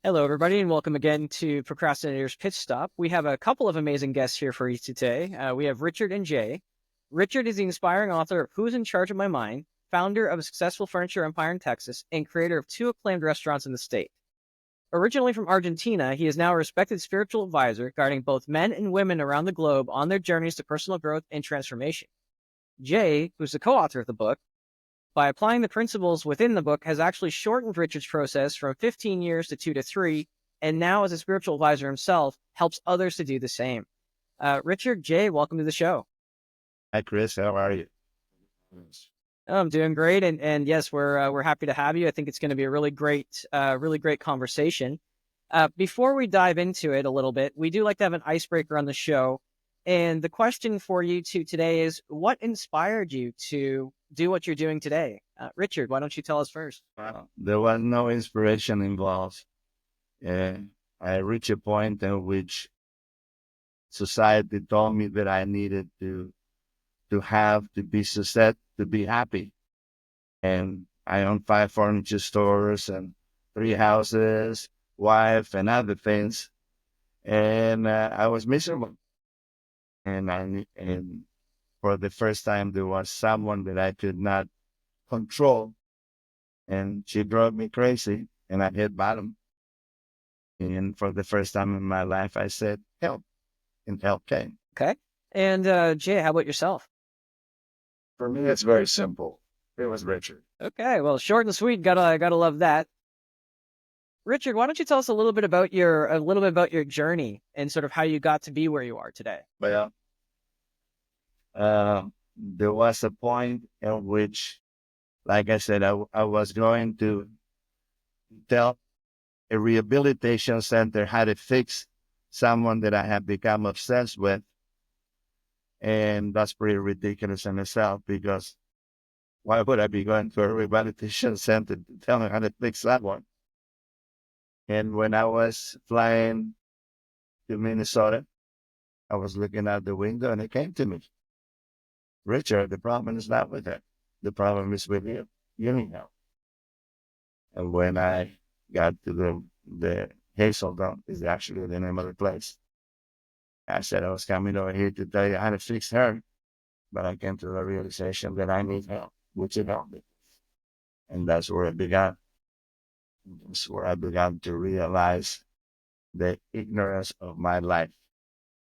Hello, everybody, and welcome again to Procrastinator's Pitch Stop. We have a couple of amazing guests here for you today. We have Richard and Jay. Richard is the inspiring author of Who's in Charge of My Mind, founder of a successful furniture empire in Texas, and creator of two acclaimed restaurants in the state. Originally from Argentina, he is now a respected spiritual advisor guiding both men and women around the globe on their journeys to personal growth and transformation. Jay, who's the co-author of the book, by applying the principles within the book, has actually shortened Richard's process from 15 years to 2 to 3, and now, as a spiritual advisor himself, helps others to do the same. Richard, Jay, welcome to the show. Hi, Chris. How are you? Oh, I'm doing great, and yes, we're happy to have you. I think it's going to be a really great conversation. Before we dive into it a little bit, we do like to have an icebreaker on the show. And the question for you two today is, what inspired you to do what you're doing today? Richard, why don't you tell us first? Well, there was no inspiration involved. I reached a point in which society told me that I needed to be success, to be happy. And I own 5 furniture stores and 3 houses, wife, and other things. And I was miserable. And for the first time, there was someone that I could not control, and she drove me crazy, and I hit bottom. And for the first time in my life, I said, help, and help came. Okay. And Jay, how about yourself? For me, it's very simple. It was Richard. Okay, well, short and sweet. Gotta love that. Richard, why don't you tell us a little bit about your journey and sort of how you got to be where you are today? Well, there was a point in which, like I said, I was going to tell a rehabilitation center how to fix someone that I had become obsessed with. And that's pretty ridiculous in itself, because why would I be going to a rehabilitation center to tell me how to fix that one? And when I was flying to Minnesota, I was looking out the window and it came to me, Richard, the problem is not with it. The problem is with you. You need help. And when I got to the Hazelton is actually the name of the place, I said I was coming over here to tell you how to fix her, but I came to the realization that I need help, which it helped me. And that's where it began. That's where I began to realize the ignorance of my life.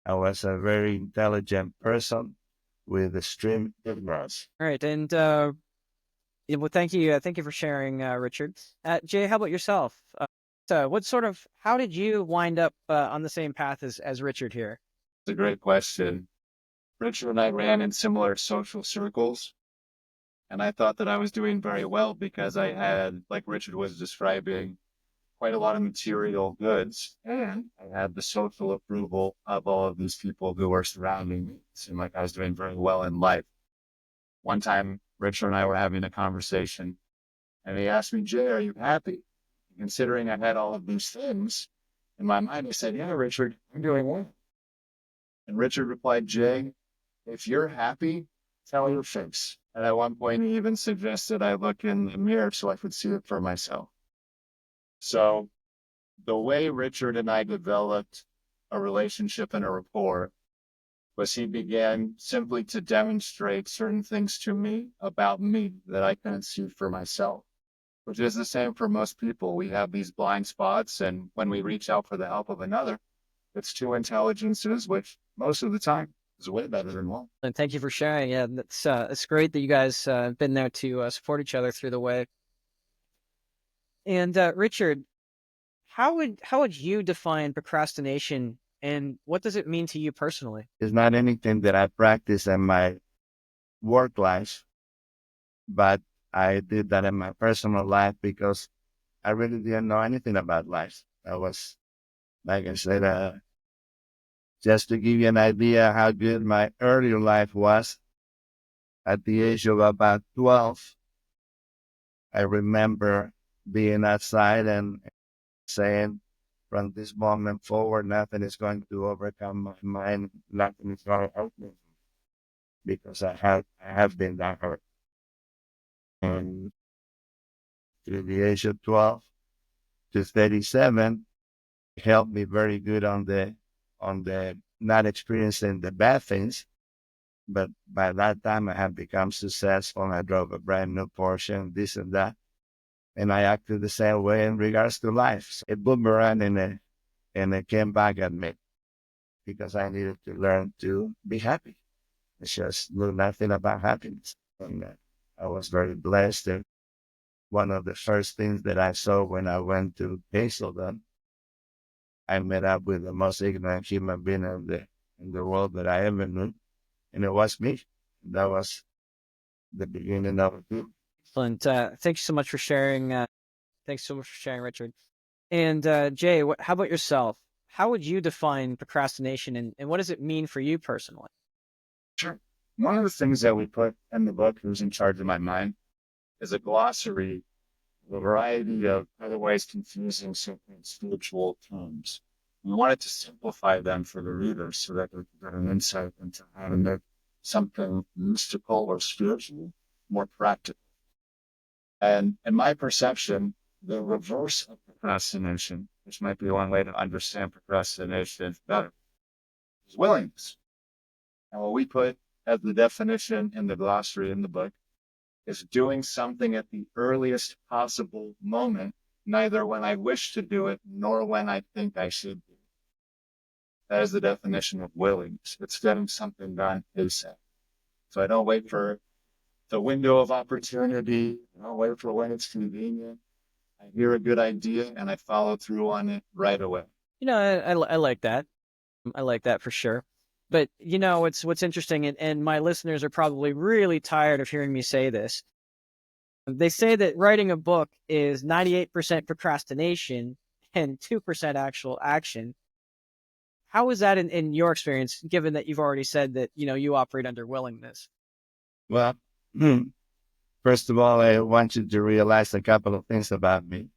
I was a very intelligent person with extreme ignorance. All right, and yeah, well, thank you for sharing, Richard. Jay, how about yourself? So, how did you wind up on the same path as Richard here? It's a great question. Richard and I ran in similar social circles, and I thought that I was doing very well because I had, like Richard was describing, quite a lot of material goods, and I had the social approval of all of these people who were surrounding me. It seemed like I was doing very well in life. One time, Richard and I were having a conversation, and he asked me, Jay, are you happy? Considering I had all of these things, in my mind, I said, yeah, Richard, I'm doing well. And Richard replied, Jay, if you're happy, tell your face. And at one point, he even suggested I look in the mirror so I could see it for myself. So the way Richard and I developed a relationship and a rapport was he began simply to demonstrate certain things to me about me that I couldn't see for myself, which is the same for most people. We have these blind spots, and when we reach out for the help of another, it's two intelligences, which most of the time is way better than one. And thank you for sharing. Yeah, it's great that you guys have been there to support each other through the way. And Richard, how would you define procrastination, and what does it mean to you personally? It's not anything that I practice in my work life, but I did that in my personal life because I really didn't know anything about life. I was, like I said, just to give you an idea how good my earlier life was, at the age of about 12, I remember being outside and saying, from this moment forward, nothing is going to overcome my mind. Nothing is going to help me because I have been that hurt. And to the age of 12, to 37 helped me very good on the not experiencing the bad things. But by that time, I had become successful. I drove a brand new Porsche, this and that. And I acted the same way in regards to life. So it boomeranged and it came back at me because I needed to learn to be happy. It's just knew nothing about happiness. And I was very blessed. And one of the first things that I saw when I went to Hazelden, I met up with the most ignorant human being in the world that I ever knew. And it was me. That was the beginning of it. Excellent. Thank you so much for sharing. Thanks so much for sharing, Richard. And Jay, how about yourself? How would you define procrastination, and what does it mean for you personally? Sure. One of the things that we put in the book, Who's in Charge of My Mind, is a glossary of a variety of otherwise confusing simple spiritual terms. We wanted to simplify them for the reader so that they could get an insight into how to make something mystical or spiritual more practical. And in my perception, the reverse of procrastination, which might be one way to understand procrastination better, is willingness. And what we put as the definition in the glossary in the book is doing something at the earliest possible moment, neither when I wish to do it nor when I think I should do it. That is the definition of willingness. It's getting something done ASAP. So I don't wait for the window of opportunity. I don't wait for when it's convenient. I hear a good idea and I follow through on it right away. I like that. I like that for sure. But what's interesting, and my listeners are probably really tired of hearing me say this. They say that writing a book is 98% procrastination and 2% actual action. How is that in your experience, given that you've already said that, you operate under willingness? Well, first of all, I want you to realize a couple of things about me.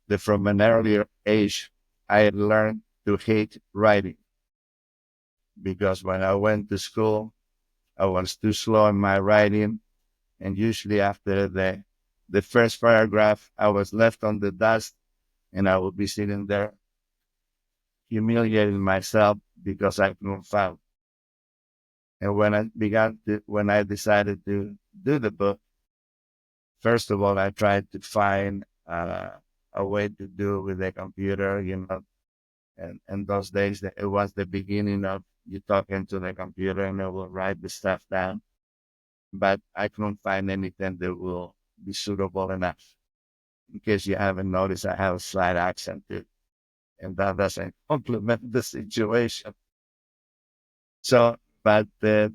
That from an earlier age, I had learned to hate writing because when I went to school, I was too slow in my writing. And usually after the first paragraph, I was left on the dust and I would be sitting there humiliating myself because I couldn't find. And when I decided to do the book, first of all, I tried to find a way to do it with a computer, and those days it was the beginning of you talking to the computer and it will write the stuff down. But I couldn't find anything that will be suitable enough. In case you haven't noticed, I have a slight accent too, and that doesn't complement the situation. So, but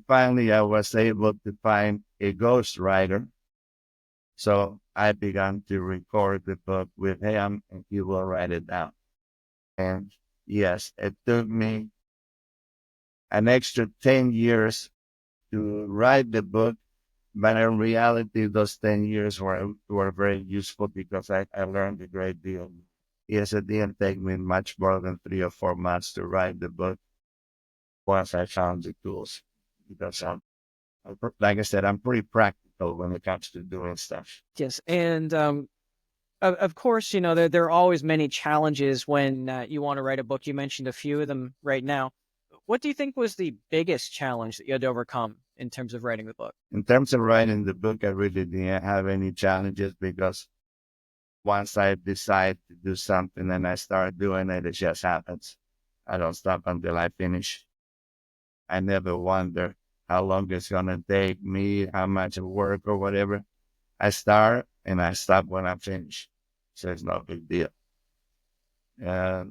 finally, I was able to find a ghostwriter. So I began to record the book with him, and he will write it down. And yes, it took me an extra 10 years to write the book. But in reality, those 10 years were very useful because I learned a great deal. Yes, it didn't take me much more than 3 or 4 months to write the book once I found the tools. Because like I said, I'm pretty practical when it comes to doing stuff. Yes, and of course, there are always many challenges when you want to write a book. You mentioned a few of them right now. What do you think was the biggest challenge that you had to overcome in terms of writing the book? In terms of writing the book, I really didn't have any challenges because once I decide to do something and I start doing it, it just happens. I don't stop until I finish. I never wonder how long it's going to take me, how much work or whatever. I start and I stop when I finish. So it's no big deal.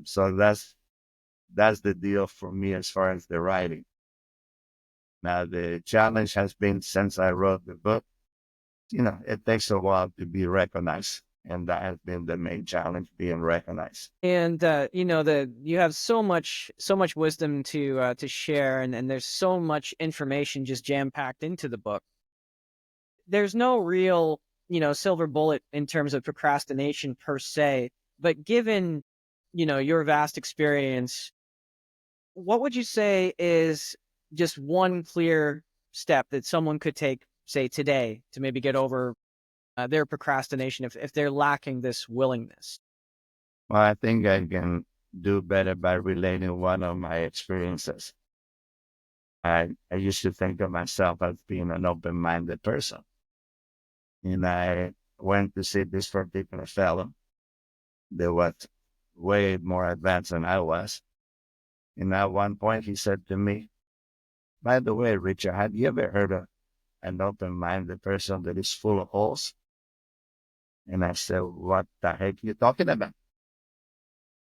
So that's the deal for me as far as the writing. Now, the challenge has been since I wrote the book, it takes a while to be recognized. And that has been the main challenge, being recognized. And you have so much wisdom to share, and there's so much information just jam packed into the book. There's no real silver bullet in terms of procrastination per se, but given your vast experience, what would you say is just one clear step that someone could take, say today, to maybe get over their procrastination if they're lacking this willingness? Well, I think I can do better by relating one of my experiences. I used to think of myself as being an open-minded person. And I went to see this particular fellow that was way more advanced than I was. And at one point he said to me, by the way, Richard, have you ever heard of an open-minded person that is full of holes? And I said, what the heck are you talking about?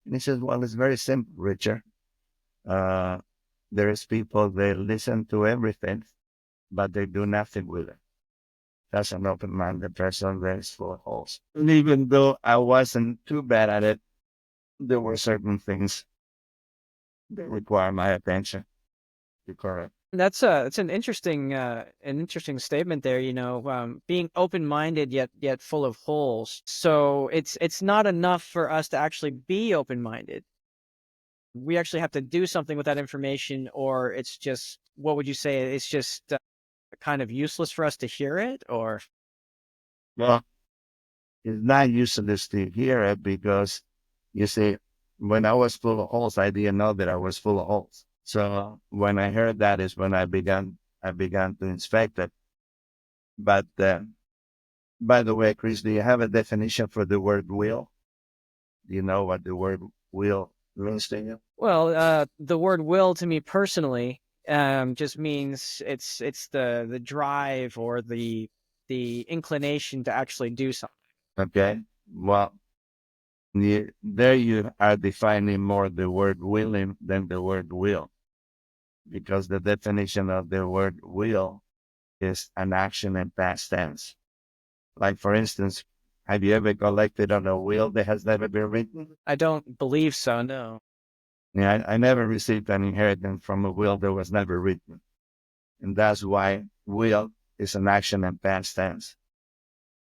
And he says, well, it's very simple, Richard. Uh, there is people, they listen to everything, but they do nothing with it. That's an open-minded person that is full of holes. And even though I wasn't too bad at it, there were certain things that require my attention to correct. That's it's an interesting statement there. Being open-minded yet full of holes. So it's not enough for us to actually be open-minded. We actually have to do something with that information, or it's just, what would you say? It's just kind of useless for us to hear it, or Well, it's not useless to hear it because you see, when I was full of holes, I didn't know that I was full of holes. So when I heard that is when I began to inspect it. But by the way, Chris, do you have a definition for the word will? Do you know what the word will means to you? well, the word will to me personally just means it's the drive or the inclination to actually do something. Okay. Well, there you are defining more the word willing than the word will, because the definition of the word will is an action in past tense. Like, for instance, have you ever collected on a will that has never been written? I don't believe so, no. Yeah, I never received an inheritance from a will that was never written. And that's why will is an action in past tense.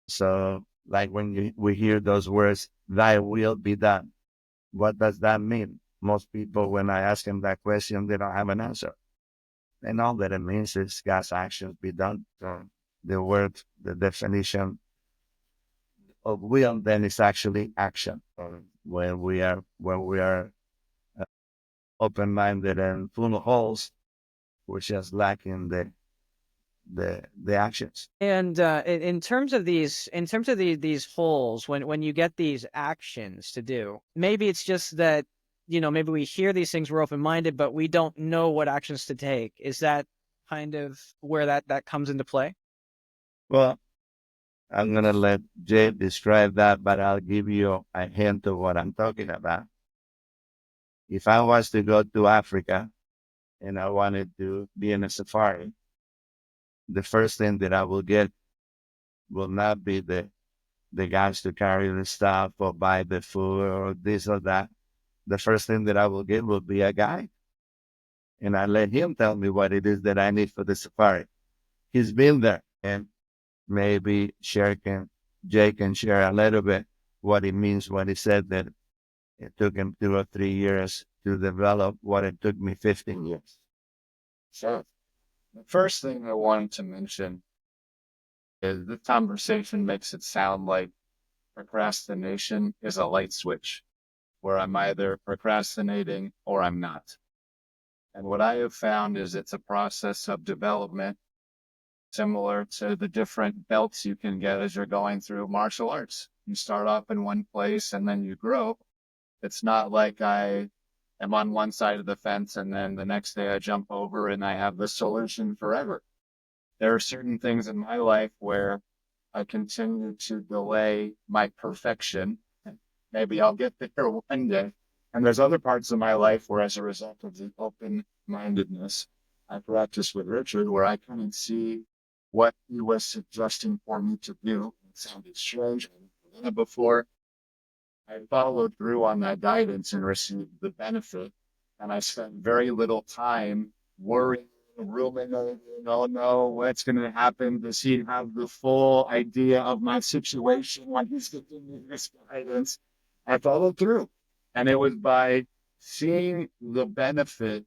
So, like when we hear those words, thy will be done, what does that mean? Most people, when I ask them that question, they don't have an answer. And all that it means is God's actions be done. So the word, the definition of will then is actually action. When we are open-minded and full of holes, we're just lacking the actions. And in terms of these holes, when you get these actions to do, maybe it's just that, maybe we hear these things, we're open-minded, but we don't know what actions to take. Is that kind of where that comes into play? Well, I'm gonna let Jay describe that, but I'll give you a hint of what I'm talking about. If I was to go to Africa and I wanted to be in a safari, the first thing that I will get will not be the guys to carry the stuff or buy the food or this or that. The first thing that I will get will be a guide. And I let him tell me what it is that I need for the safari. He's been there. And maybe Jay can share a little bit what it means when he said that it took him 2 or 3 years to develop what it took me 15 years. So the first thing I wanted to mention is the conversation makes it sound like procrastination is a light switch where I'm either procrastinating or I'm not. And what I have found is it's a process of development similar to the different belts you can get as you're going through martial arts. You start off in one place and then you grow. It's not like I am on one side of the fence and then the next day I jump over and I have the solution forever. There are certain things in my life where I continue to delay my perfection. Maybe I'll get there one day. And there's other parts of my life where, as a result of the open-mindedness I practice with Richard, where I couldn't see what he was suggesting for me to do. It sounded strange. Before I followed through on that guidance and received the benefit, and I spent very little time worrying, ruminating, oh no, what's going to happen? Does he have the full idea of my situation when he's giving me this guidance? I followed through. And it was by seeing the benefit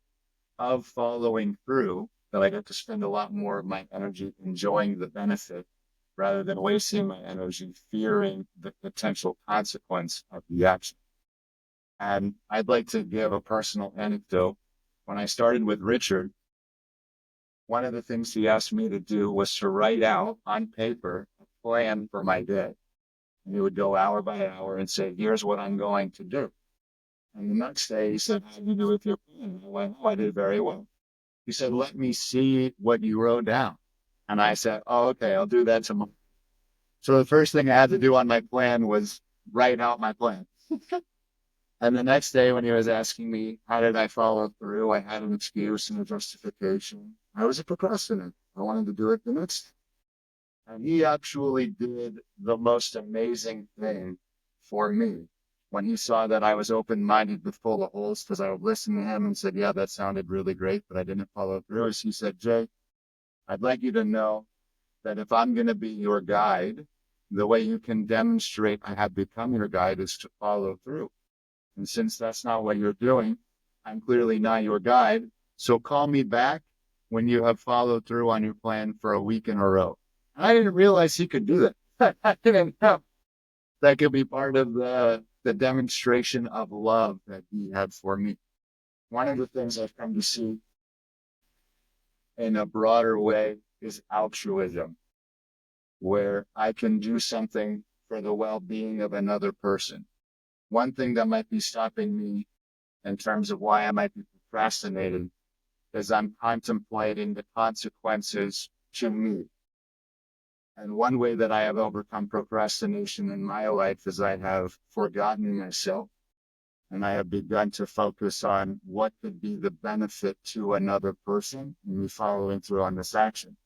of following through that I got to spend a lot more of my energy enjoying the benefit rather than wasting my energy fearing the potential consequence of the action. And I'd like to give a personal anecdote. When I started with Richard, one of the things he asked me to do was to write out on paper a plan for my day. And he would go hour by hour and say, here's what I'm going to do. And the next day he said, how did you do with your plan? I went, oh, I did very well. He said, let me see what you wrote down. And I said, oh, okay, I'll do that tomorrow. So the first thing I had to do on my plan was write out my plan. And the next day when he was asking me, how did I follow through? I had an excuse and a justification. I was a procrastinator. I wanted to do it the next. And he actually did the most amazing thing for me when he saw that I was open-minded but full of holes, because I would listen to him and said, yeah, that sounded really great, but I didn't follow through. He said, Jay, I'd like you to know that if I'm going to be your guide, the way you can demonstrate I have become your guide is to follow through. And since that's not what you're doing, I'm clearly not your guide. So call me back when you have followed through on your plan for a week in a row. And I didn't realize he could do that. I didn't know that could be part of the demonstration of love that he had for me. One of the things I've come to see in a broader way is altruism, where I can do something for the well-being of another person. One thing that might be stopping me in terms of why I might be procrastinating is I'm contemplating the consequences to me. And one way that I have overcome procrastination in my life is I have forgotten myself, and I have begun to focus on what could be the benefit to another person and me following through on this action,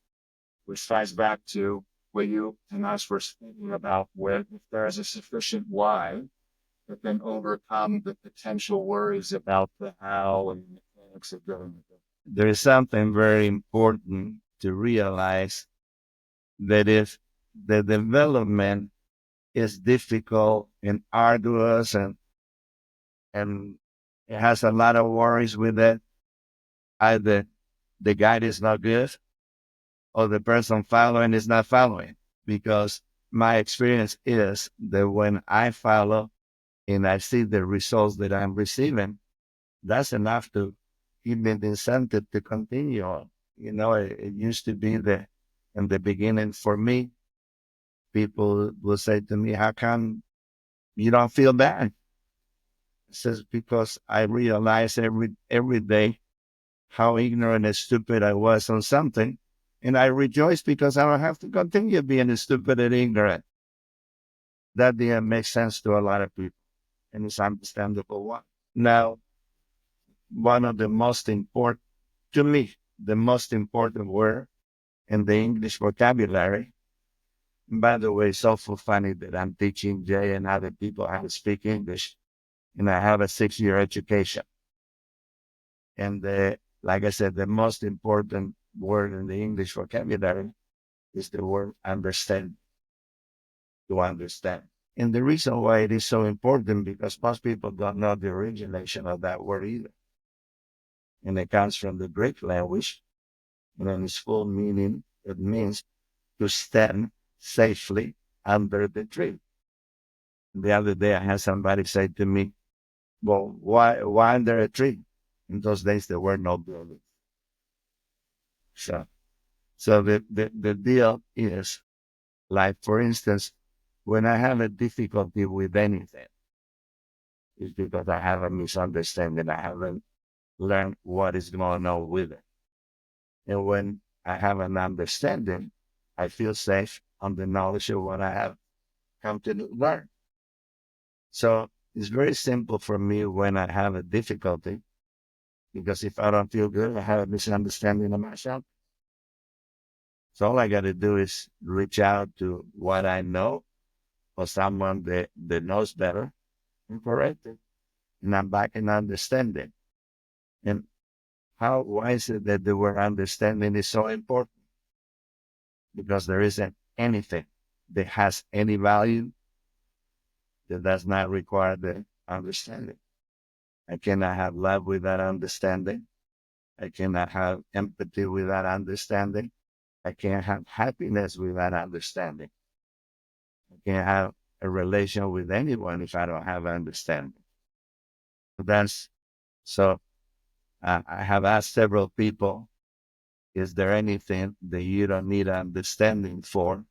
which ties back to what you and us were speaking about, where if there is a sufficient why, it can overcome the potential worries about the how and the mechanics of doing it. There is something very important to realize, that if the development is difficult and arduous and it has a lot of worries with it, either the guide is not good or the person following is not following. Because my experience is that when I follow and I see the results that I'm receiving, that's enough to give me the incentive to continue on. It used to be that in the beginning for me, people will say to me, how come you don't feel bad? It says, because I realize every day how ignorant and stupid I was on something. And I rejoice because I don't have to continue being stupid and ignorant. That didn't make sense to a lot of people. And it's understandable why. Now, one of the most important, to me, the most important word in the English vocabulary. By the way, it's also funny that I'm teaching Jay and other people how to speak English, and I have a 6-year education. And like I said, the most important word in the English vocabulary is the word understand, to understand. And the reason why it is so important, because most people don't know the origination of that word either. And it comes from the Greek language, and in its full meaning, it means to stand safely under the tree. The other day, I had somebody say to me, well, why under a tree? In those days, there were no buildings. So the deal is, like, for instance, when I have a difficulty with anything, it's because I have a misunderstanding. I haven't learned what is going on with it. And when I have an understanding, I feel safe on the knowledge of what I have come to learn. So it's very simple for me when I have a difficulty, because if I don't feel good, I have a misunderstanding of myself. So all I got to do is reach out to what I know, or someone that knows better, and correct it. And I'm back in understanding. And why is it that the word understanding is so important? Because there isn't anything that has any value that does not require the understanding. I cannot have love without understanding. I cannot have empathy without understanding. I can't have happiness without understanding. I can't have a relation with anyone if I don't have understanding. That's so. I have asked several people, is there anything that you don't need understanding for?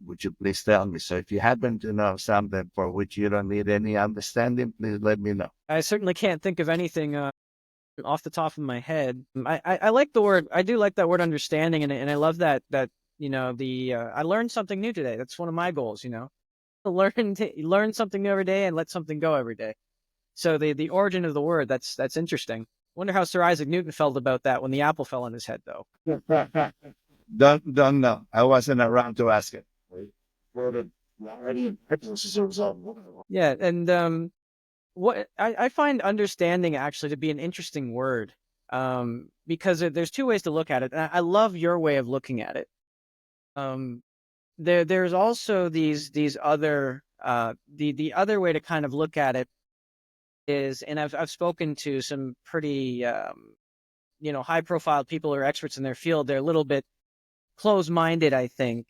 Would you please tell me? So if you happen to know something for which you don't need any understanding, please let me know. I certainly can't think of anything off the top of my head. I like the word. I do like that word understanding, and I love that I learned something new today. That's one of my goals. Learn something new every day and let something go every day. So the origin of the word, that's interesting. Wonder how Sir Isaac Newton felt about that when the apple fell on his head, though. Don't know. I wasn't around to ask it. Yeah, and what I find understanding actually to be an interesting word, because there's two ways to look at it, and I love your way of looking at it. There's also these other the other way to kind of look at it is, and I've spoken to some pretty high profile people who are experts in their field. They're a little bit close minded, I think.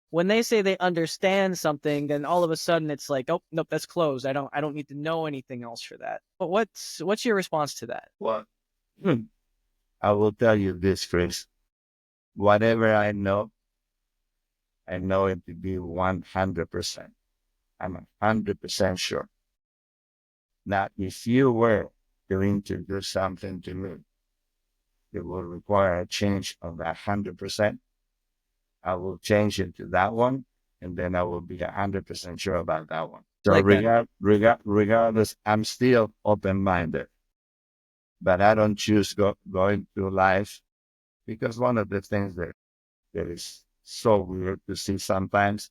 When they say they understand something, then all of a sudden it's like, oh nope, that's closed. I don't need to know anything else for that. But what's your response to that? Well, I will tell you this, Chris. Whatever I know it to be 100%. I'm 100% sure. Now, if you were to introduce something to me, it will require a change of that 100%. I will change it to that one, and then I will be 100% sure about that one. So Like that. regardless, I'm still open-minded, but I don't choose going through life, because one of the things that is so weird to see sometimes,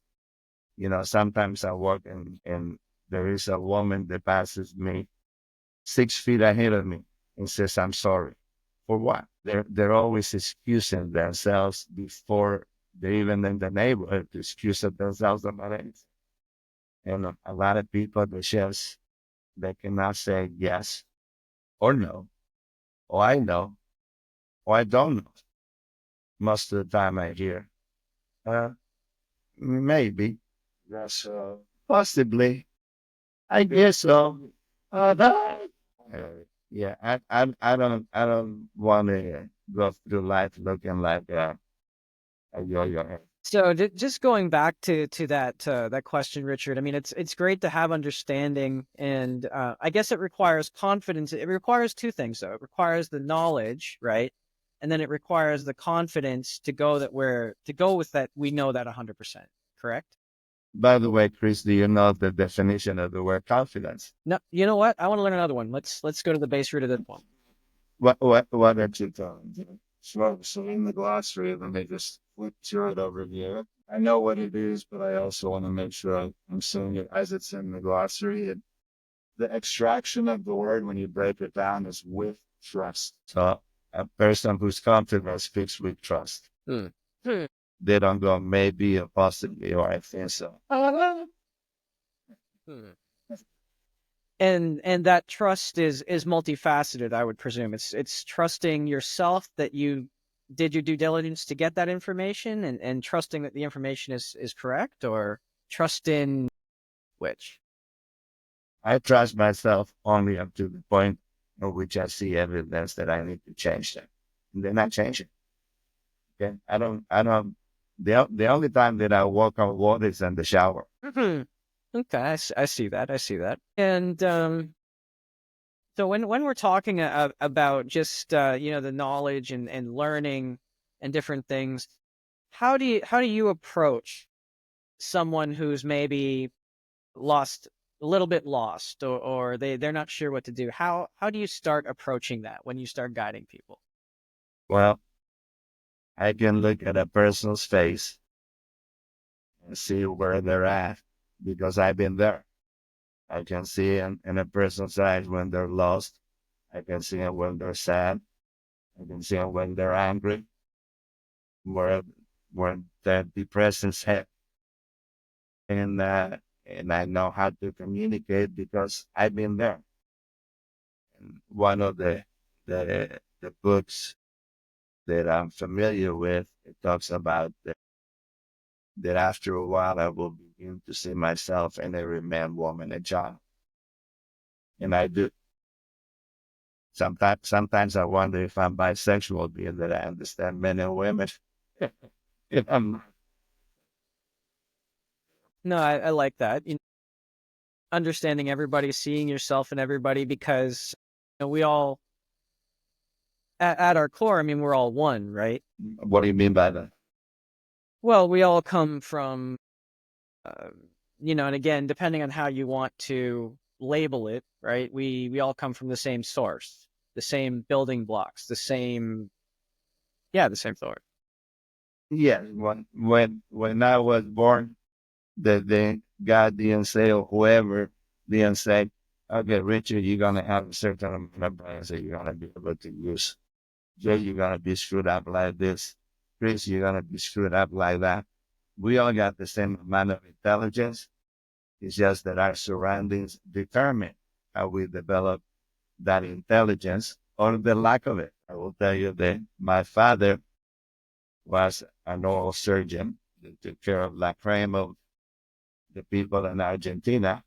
sometimes I walk and there is a woman that passes me 6 feet ahead of me and says, I'm sorry. For what? They're always excusing themselves before they're even in the neighborhood to excuse themselves about anything. And a lot of people, they cannot say yes or no, or I know, or I don't know. Most of the time I hear, uh, maybe, yes, possibly, I guess so. No. Yeah, I don't want to go through life looking like a yo-yo. So just going back to that question, Richard. I mean, it's great to have understanding, and I guess it requires confidence. It requires two things, though. It requires the knowledge, right, and then it requires the confidence to go with that. We know that 100%, correct? By the way, Chris, do you know the definition of the word confidence? No, you know what? I want to learn another one. Let's go to the base root of this one. What are you telling me? So in the glossary, let me just flip through it over here. I know what it is, but I also want to make sure I'm saying it as it's in the glossary. The extraction of the word, when you break it down, is with trust. So a person who's confident speaks with trust. Hmm. Hmm. They don't go maybe or possibly or I think so. Hmm. And that trust is multifaceted, I would presume. It's trusting yourself that you did your due diligence to get that information, and trusting that the information is correct, or trust in which. I trust myself only up to the point at which I see evidence that I need to change that. And then I change it. Okay. The only time that I walk on water is in the shower. Mhm. Okay, I see that. I see that. And so when we're talking about just the knowledge and learning and different things, how do you approach someone who's maybe lost a little bit lost, or they're not sure what to do? How do you start approaching that when you start guiding people? Well, I can look at a person's face and see where they're at because I've been there. I can see in a person's eyes when they're lost. I can see it when they're sad. I can see it when they're angry, where when they're depressed and sad. And I know how to communicate because I've been there. And one of the books that I'm familiar with, it talks about that after a while I will begin to see myself in every man, woman, and child. and I do. Sometimes I wonder if I'm bisexual, being that I understand men and women. If I'm No, I like that. Understanding everybody, seeing yourself in everybody, because we all, at our core, I mean, we're all one, right? What do you mean by that? Well, we all come from, uh, and again, depending on how you want to label it, right? We all come from the same source, the same building blocks, the same source. Yeah, when I was born, the God didn't say, or whoever didn't say, okay, Richard, you're gonna have a certain amount of brains that you're gonna be able to use. Jay, you're gonna be screwed up like this. Chris, you're gonna be screwed up like that. We all got the same amount of intelligence. It's just that our surroundings determine how we develop that intelligence or the lack of it. I will tell you that my father was an oral surgeon that took care of la creme of the people in Argentina.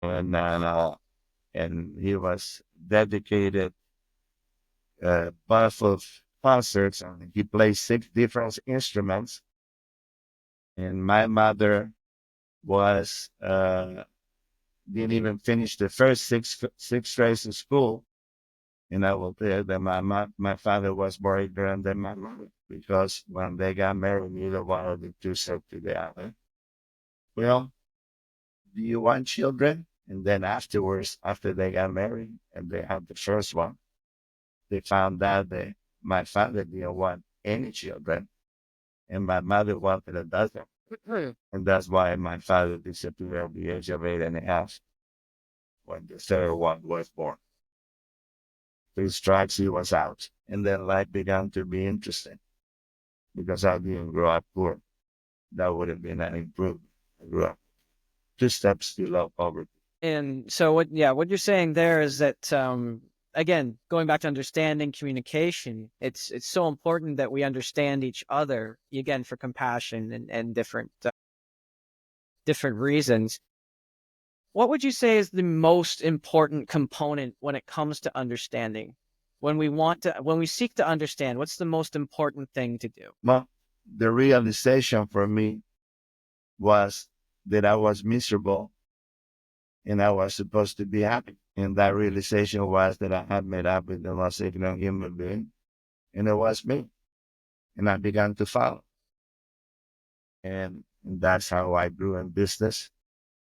And he was dedicated, buff of concerts, and he played 6 different instruments. And my mother was, didn't even finish the first six grades of school. And I will tell you that my father was more ignorant than my mother, because when they got married, neither one of the two said to the other, well, do you want children? And then afterwards, after they got married and they had the first one, they found out that my father didn't want any children and my mother wanted a dozen. And that's why my father disappeared at the age of 8.5 when the third one was born. 3 strikes, he was out. And then life began to be interesting because I didn't grow up poor. That would have been an improvement. I grew up 2 steps below poverty. And so what you're saying there is that, again, going back to understanding communication, it's so important that we understand each other, again, for compassion and different reasons. What would you say is the most important component when it comes to understanding? When we seek to understand, what's the most important thing to do? Well, the realization for me was that I was miserable and I was supposed to be happy. And that realization was that I had met up with the most ignorant human being, and it was me. And I began to follow. And that's how I grew in business.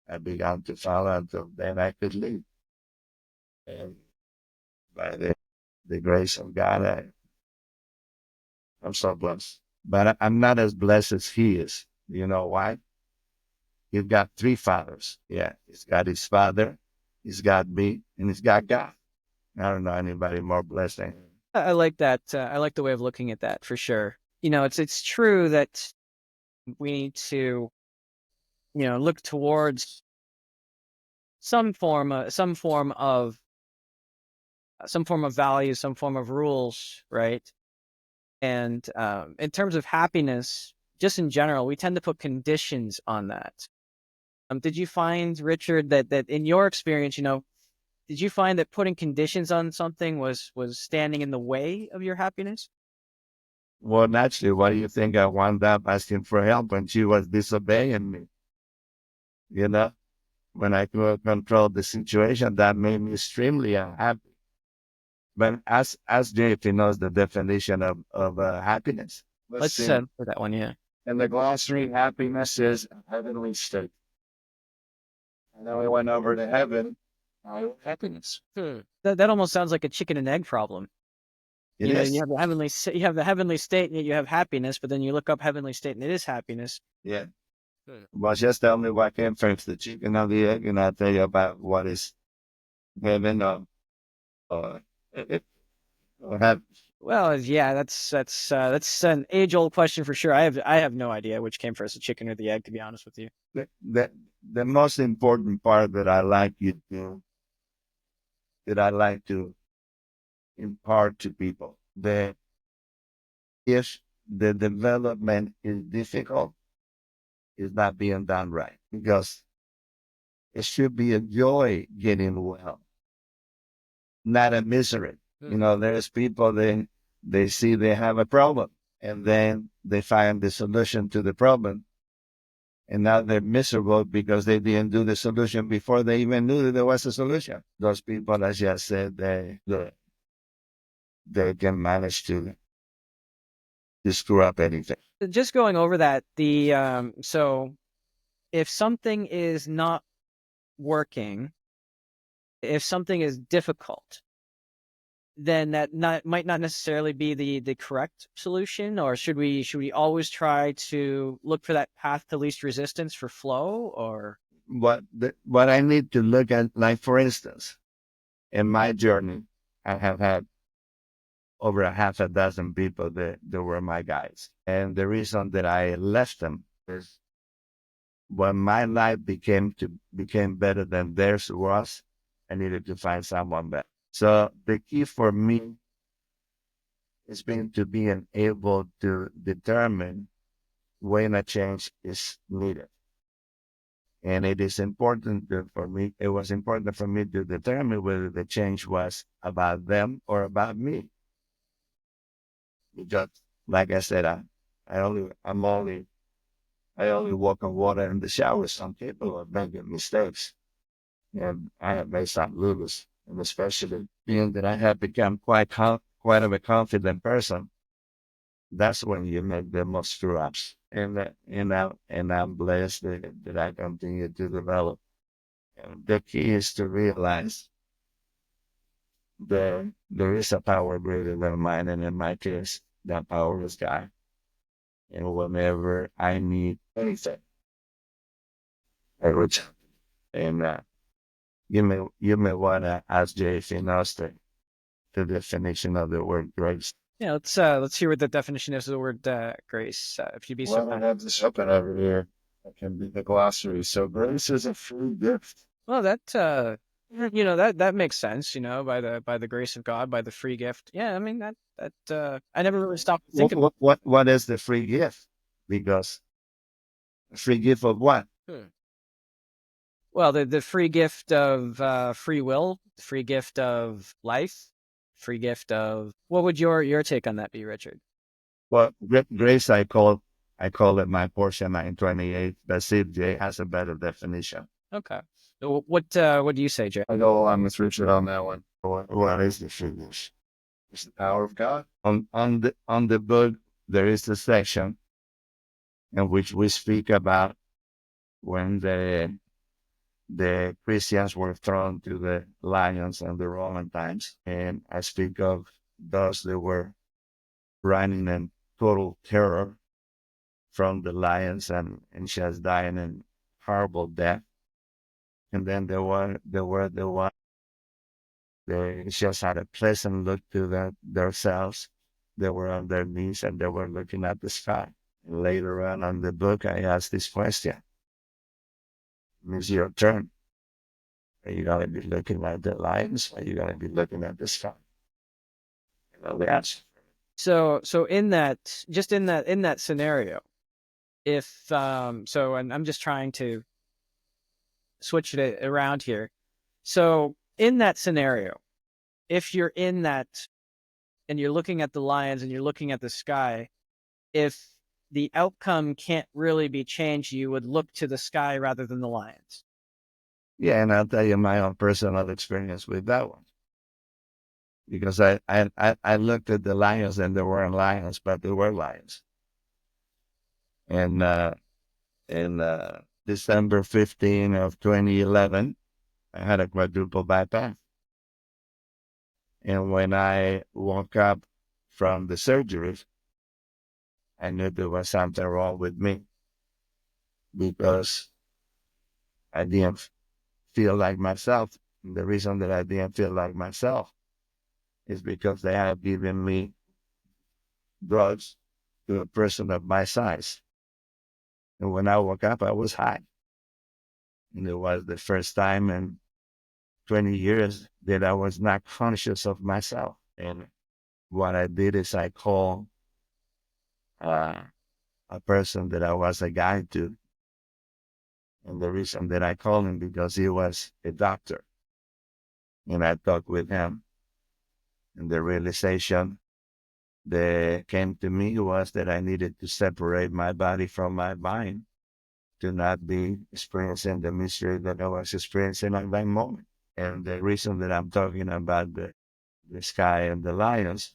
I began to follow until then I could leave. And by the grace of God, I'm so blessed. But I'm not as blessed as he is. You know why? He's got 3 fathers. Yeah, he's got his father, he's got me, and he's got God. I don't know anybody more blessed than him. I like that. I like the way of looking at that for sure. It's true that we need to, look towards some form of value, some form of rules, right? And in terms of happiness, just in general, we tend to put conditions on that. Did you find, Richard, that in your experience, did you find that putting conditions on something was standing in the way of your happiness? Well, naturally, why do you think I wound up asking for help when she was disobeying me? You know, when I could control the situation, that made me extremely unhappy. But ask Jay if he knows the definition of happiness. Let's See. for that one, yeah. In the glossary, happiness is a heavenly state. And then we went over to heaven, happiness. That almost sounds like a chicken and egg problem. It You is. have the heavenly state, and you have happiness, but then you look up heavenly state, and it is happiness. Yeah. Well, just tell me what came first, the chicken or the egg, and I'll tell you about what is heaven or, or heaven. Well, yeah, that's an age-old question for sure. I have no idea which came first, the chicken or the egg, to be honest with you. The most important part that I like to impart to people, that if the development is difficult, it's not being done right. Because It should be a joy getting well, not a misery. You know, there's people, they see they have a problem and then they find the solution to the problem. And now they're miserable because they didn't do the solution before they even knew that there was a solution. Those people, as I said, they can manage to screw up anything. Just going over that, so if something is not working, if something is difficult, then might not necessarily be the correct solution. Or should we always try to look for that path to least resistance for flow? Or What I need to look at, like for instance, in my journey, I have had over a half a dozen people that were my guides. And the reason that I left them is when my life became better than theirs was, I needed to find someone better. So the key for me is being to being able to determine when a change is needed. And it is important for me, it was important for me to determine whether the change was about them or about me. Because, like I said, I only walk on water in the shower. Some people are making mistakes, and I have made some lose. And especially being that I have become quite of a confident person, that's when you make the most screw ups. And I'm blessed that I continue to develop. And the key is to realize that there is a power greater than mine, and in my case, that power is God. And whenever I need anything, I reach out. And you may want to ask Jay if he knows the definition of the word grace. yeah, let's hear what the definition is of the word grace. If you'd be so Well, I kind. have this open over here. That can be the glossary. So grace is a free gift. Well, that makes sense. By the grace of God, by the free gift. Yeah, I mean that I never really stopped to think about. What is the free gift? Because free gift of what? Well, the free gift of free will, the free gift of life, free gift of what would your take on that be, Richard? Well, grace, I call it my portion 928, but CJ has a better definition. Okay. So what do you say, Jay? I go along with Richard on that one. What is the free gift? It's the power of God. On the book, there is a section in which we speak about when the Christians were thrown to the lions in the Roman times. And I speak of those that were running in total terror from the lions and just dying in horrible death. And then there were the one they just had a pleasant look to themselves. They were on their knees and they were looking at the sky. And later on the book, I asked this question: "It's your turn. Are you going to be looking at the lions? Or are you going to be looking at the sky?" You know the answer. So in that scenario, if and I'm just trying to switch it around here. So in that scenario, if you're in that and you're looking at the lions and you're looking at the sky, if the outcome can't really be changed, you would look to the sky rather than the lions. Yeah, and I'll tell you my own personal experience with that one. Because I looked at the lions and there weren't lions, but there were lions. And in December 15 of 2011, I had a quadruple bypass. And when I woke up from the surgery, I knew there was something wrong with me because I didn't feel like myself. And the reason that I didn't feel like myself is because they had given me drugs to a person of my size. And when I woke up, I was high. And it was the first time in 20 years that I was not conscious of myself. And what I did is I called a person that I was a guide to. And the reason that I called him because he was a doctor. And I talked with him. And the realization that came to me was that I needed to separate my body from my mind to not be experiencing the misery that I was experiencing at that moment. And the reason that I'm talking about the sky and the lions,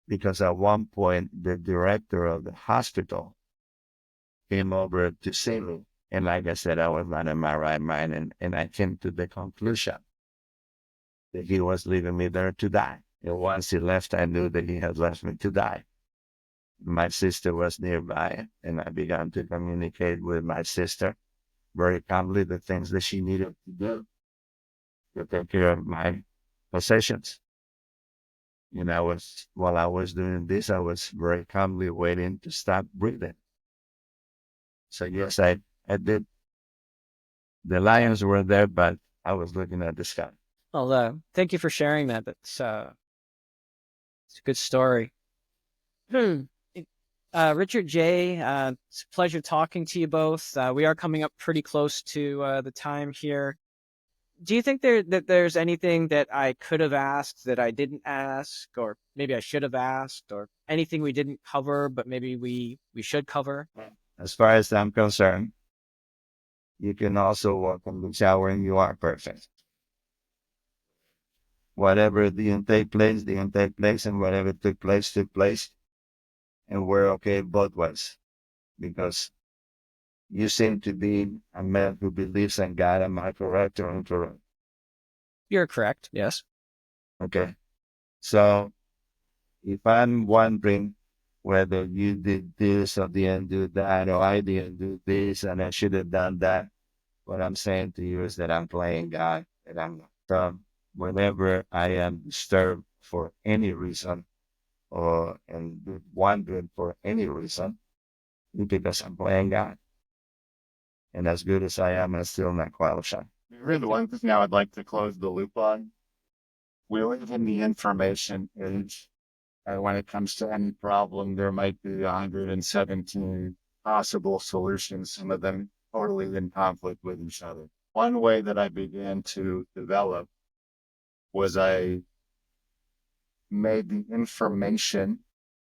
because at one point the director of the hospital came over to see me. And like I said, I was not in my right mind. And I came to the conclusion that he was leaving me there to die. And once he left, I knew that he had left me to die. My sister was nearby, and I began to communicate with my sister very calmly the things that she needed to do to take care of my possessions. And while I was doing this, I was very calmly waiting to stop breathing. So yes, I did. The lions were there, but I was looking at the sky. Well, thank you for sharing that. It's a good story. Richard J, it's a pleasure talking to you both. We are coming up pretty close to the time here. Do you think that there's anything that I could have asked that I didn't ask, or maybe I should have asked, or anything we didn't cover but maybe we should cover? As far as I'm concerned, you can also walk in the shower and you are perfect. Whatever didn't take place, and whatever took place, took place. And we're okay both ways. Because you seem to be a man who believes in God. Am I correct or incorrect? You're correct. Yes. Okay. So if I'm wondering whether you did this or didn't do that, or I didn't do this and I should have done that, what I'm saying to you is that I'm playing God, and I'm whenever I am disturbed for any reason and wondering for any reason, because I'm playing God. And as good as I am, I'm still not qualified. Really, one thing I would like to close the loop on. We live in the information age. When it comes to any problem, there might be 117 possible solutions, some of them totally in conflict with each other. One way that I began to develop was I made the information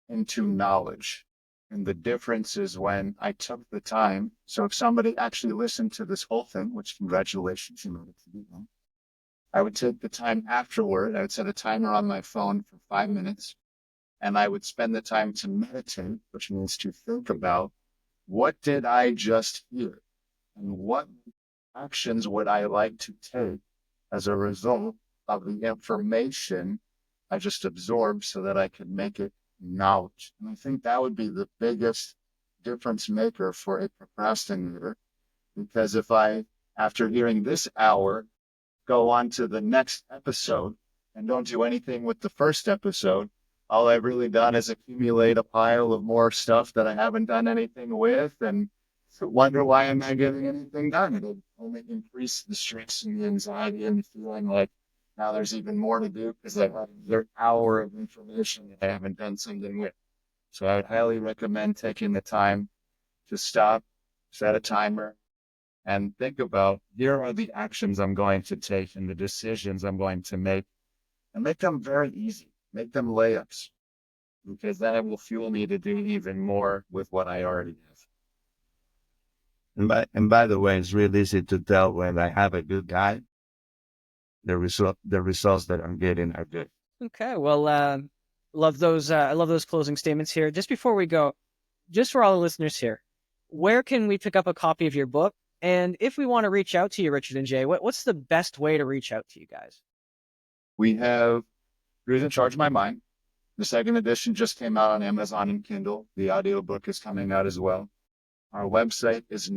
into knowledge. And the difference is when I took the time. So if somebody actually listened to this whole thing, which congratulations, you made it to the end, I would take the time afterward. I would set a timer on my phone for 5 minutes, and I would spend the time to meditate, which means to think about what did I just hear and what actions would I like to take as a result of the information I just absorbed so that I could make it knowledge. And I think that would be the biggest difference maker for a procrastinator, because if I, after hearing this hour, go on to the next episode and don't do anything with the first episode, all I've really done is accumulate a pile of more stuff that I haven't done anything with, and wonder why I'm not getting anything done. It'll only increase the stress and the anxiety and feeling like now there's even more to do because I have another hour of information that I haven't done something with. So I would highly recommend taking the time to stop, set a timer, and think about, here are the actions I'm going to take and the decisions I'm going to make, and make them very easy. Make them layups, because then it will fuel me to do even more with what I already have. And by the way, it's really easy to tell when I have a good guy. The results that I'm getting are good. Okay. Well, love those. I love those closing statements here. Just before we go, just for all the listeners here, where can we pick up a copy of your book? And if we want to reach out to you, Richard and Jay, what's the best way to reach out to you guys? We have Who's in Charge of My Mind. The second edition just came out on Amazon and Kindle. The audiobook is coming out as well. Our website is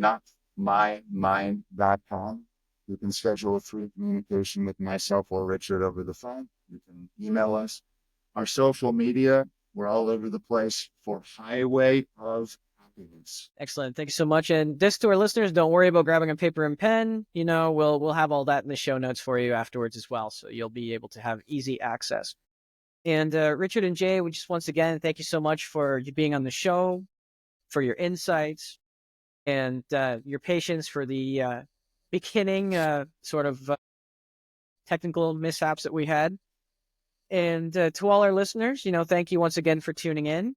notmymind.com. You can schedule a free communication with myself or Richard over the phone. You can email us. Our social media, we're all over the place for Highway of Happiness. Excellent. Thank you so much. And just to our listeners, don't worry about grabbing a paper and pen. You know, we'll have all that in the show notes for you afterwards as well. So you'll be able to have easy access. And Richard and Jay, we just once again, thank you so much for you being on the show, for your insights. and your patience for the beginning sort of technical mishaps that we had. And to all our listeners, thank you once again for tuning in.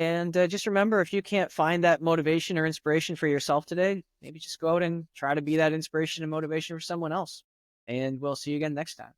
And just remember, if you can't find that motivation or inspiration for yourself today, maybe just go out and try to be that inspiration and motivation for someone else. And we'll see you again next time.